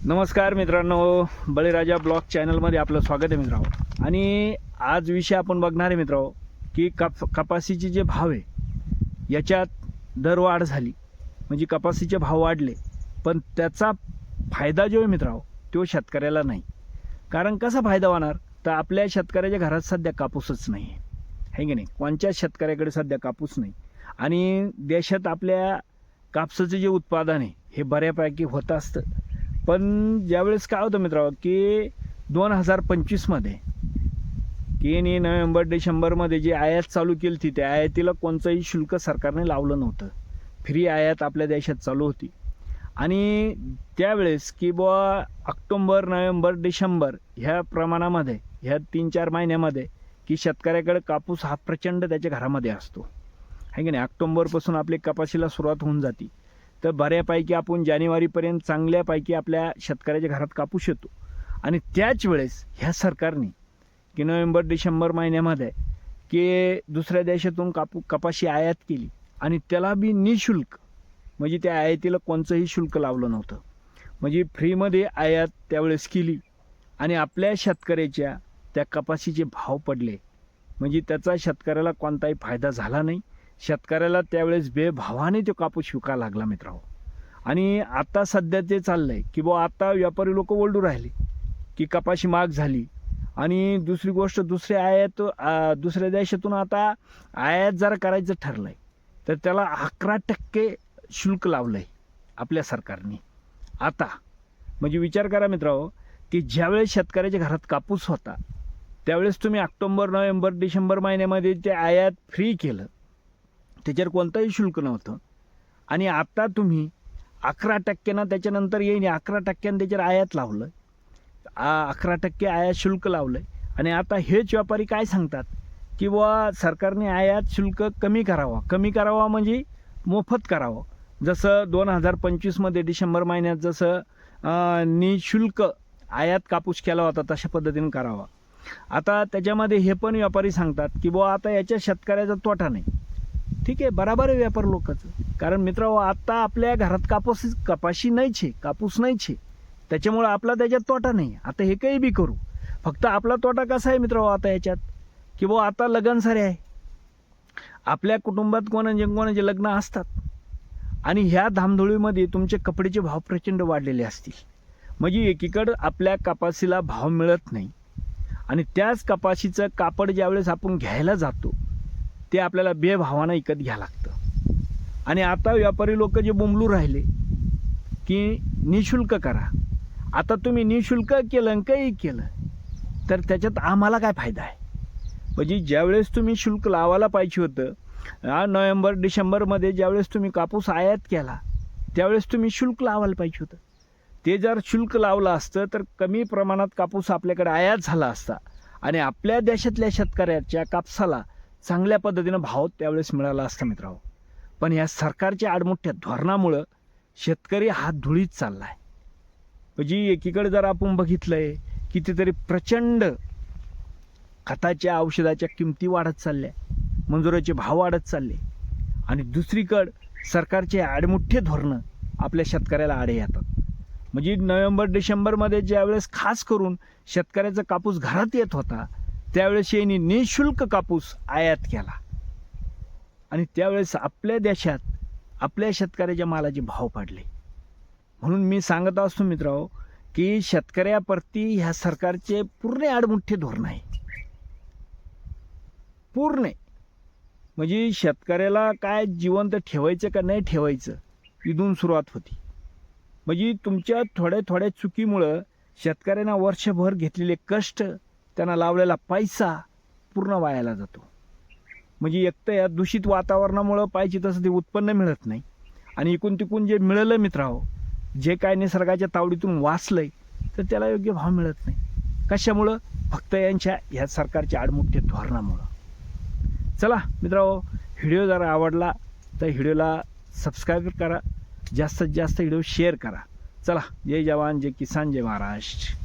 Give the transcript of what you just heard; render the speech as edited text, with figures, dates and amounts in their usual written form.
नमस्कार मित्रांनो, बळीराजा ब्लॉग चॅनलमध्ये आपलं स्वागत आहे मित्रांनो. आणि आज विषय आपण बघणार आहे मित्रांनो की कपाशीचे जे भाव आहे याच्यात दरवाढ झाली, म्हणजे कपाशीचे भाव वाढले, पण त्याचा फायदा जो आहे मित्रांनो तो शेतकऱ्याला नाही. कारण कसा फायदा होणार तर आपल्या शेतकऱ्याच्या घरात सध्या कापूसच नाही आहे की नाही. कोणत्याच शेतकऱ्याकडे सध्या कापूस नाही. आणि देशात आपल्या कापसाचं जे उत्पादन आहे हे बऱ्यापैकी होत असतं. पण ज्यावेळेस काय होतं मित्रांनो की 2025मध्ये की नोव्हेंबर डिसेंबरमध्ये जी आयात चालू केली होती त्या आयातीला कोणतंही शुल्क सरकारने लावलं नव्हतं. फ्री आयात आपल्या देशात चालू होती. आणि त्यावेळेस की बुवा ऑक्टोबर नोव्हेंबर डिसेंबर ह्या प्रमाणामध्ये ह्या 3-4 महिन्यामध्ये की शेतकऱ्याकडे कापूस हा प्रचंड त्याच्या घरामध्ये असतो आहे की नाही. ऑक्टोबरपासून आपली कपाशीला सुरुवात होऊन जाते, तर बऱ्यापैकी आपण जानेवारीपर्यंत चांगल्यापैकी आपल्या शेतकऱ्याच्या घरात कापूस येतो. आणि त्याच वेळेस ह्या सरकारने की नोव्हेंबर डिसेंबर महिन्यामध्ये की दुसऱ्या देशातून कपाशी आयात केली आणि त्याला बी निशुल्क, म्हणजे त्या आयातीला कोणतंही शुल्क लावलं नव्हतं. म्हणजे फ्रीमध्ये आयात त्यावेळेस केली आणि आपल्या शेतकऱ्याच्या त्या कपाशीचे भाव पडले, म्हणजे त्याचा शेतकऱ्याला कोणताही फायदा झाला नाही. शेतकऱ्याला त्यावेळेस बेभावाने तो कापूस विकायला लागला मित्रांनो. आणि आता सध्या ते चाललं आहे की बुवा आता व्यापारी लोक ओरडू राहिले की कपाशी महाग झाली. आणि दुसरी गोष्ट, दुसऱ्या देशातून आता आयात जर करायचं ठरलं आहे तर त्याला 11% शुल्क लावलं आहे आपल्या सरकारने आता. म्हणजे विचार करा मित्रांनो की ज्यावेळेस शेतकऱ्याच्या घरात कापूस होता त्यावेळेस तुम्ही ऑक्टोबर नोव्हेंबर डिसेंबर महिन्यामध्ये ते आयात फ्री केलं, त्याच्यावर कोणतंही शुल्क नव्हतं. आणि आता तुम्ही 11%, त्याच्यानंतर येईन 11% त्याच्यावर आयात लावलं, 11% आयात शुल्क लावलं. आणि आता हेच व्यापारी काय सांगतात की बुवा सरकारने आयात शुल्क कमी करावा म्हणजे मोफत करावं. जसं 2025मध्ये डिसेंबर महिन्यात जसं निशुल्क आयात कापूस केला होता तशा पद्धतीने करावा. आता त्याच्यामध्ये हे पण व्यापारी सांगतात की बुवा आता याच्या शेतकऱ्याचा तोटा नाही. ठीक आहे, बरोबर आहे व्यापार लोकांचं. कारण मित्रांनो आता आपल्या घरात कपाशी नाहीच आहे, कापूस नाहीच आहे, त्याच्यामुळं आपला त्याच्यात तोटा नाही. आता हे काही बी करू, फक्त आपला तोटा कसा आहे मित्रांनो आता याच्यात की बुवा आता लग्न सारे आहे, आपल्या कुटुंबात कोणाचे लग्न असतात आणि ह्या धामधुळीमध्ये तुमचे कपड्याचे भाव प्रचंड वाढलेले असतील. म्हणजे एकीकडं आपल्या कपाशीला भाव मिळत नाही आणि त्याच कपाशीचं कापड ज्यावेळेस आपण घ्यायला जातो ते आपल्याला बेभावानं विकत घ्यावं लागतं. आणि आता व्यापारी लोक जे बोंबलू राहिले की निशुल्क करा. आता तुम्ही निशुल्क केलं काही केलं तर त्याच्यात आम्हाला काय फायदा आहे. म्हणजे ज्यावेळेस तुम्ही शुल्क लावायला पाहिजे होतं नोव्हेंबर डिसेंबरमध्ये ज्यावेळेस तुम्ही कापूस आयात केला त्यावेळेस तुम्ही शुल्क लावायला पाहिजे होतं. ते जर शुल्क लावलं असतं तर कमी प्रमाणात कापूस आपल्याकडे आयात झाला असता आणि आपल्या देशातल्या शेतकऱ्याच्या कापसाला चांगल्या पद्धतीनं भाव त्यावेळेस मिळाला असता मित्रांनो. पण या सरकारच्या आडमुठ्या धोरणामुळं शेतकरी हात धुळीत चालला आहे. म्हणजे एकीकडे जर आपण बघितलं आहे कितीतरी प्रचंड खताच्या औषधाच्या किमती वाढत चालल्या, मजुराचे भाव वाढत चालले, आणि दुसरीकडं सरकारचे आडमुठ्ठे धोरणं आपल्या शेतकऱ्याला आडे येतात. म्हणजे नोव्हेंबर डिसेंबरमध्ये ज्यावेळेस खास करून शेतकऱ्याचा कापूस घरात येत होता त्यावेळेस यांनी निशुल्क कापूस आयात केला आणि त्यावेळेस आपल्या देशात आपल्या शेतकऱ्याच्या मालाचे भाव पडले. म्हणून मी सांगत असतो मित्रांनो की शेतकऱ्याप्रती ह्या सरकारचे पूर्ण आडमुठ्ठे धोरण आहे. पूर्ण म्हणजे शेतकऱ्याला काय जिवंत ठेवायचं का नाही ठेवायचं इथून सुरुवात होती. म्हणजे तुमच्या थोड्या चुकीमुळं शेतकऱ्यांना वर्षभर घेतलेले कष्ट, त्यांना लावलेला पैसा पूर्ण वायाला जातो. म्हणजे एक तर या दूषित वातावरणामुळं पाहिजे तसं ते उत्पन्न मिळत नाही आणि इकून तिकून जे मिळालं मित्रांनो, जे काय निसर्गाच्या तावडीतून वाचलंय तर त्याला योग्य भाव मिळत नाही. कशामुळं? फक्त ह्या सरकारच्या आडमुठ्ठे धोरणामुळं. चला मित्रांनो, व्हिडिओ जर आवडला तर व्हिडिओला सबस्क्राईब करा, जास्तीत जास्त व्हिडिओ शेअर करा. चला, जय जवान जय किसान जय महाराष्ट्र.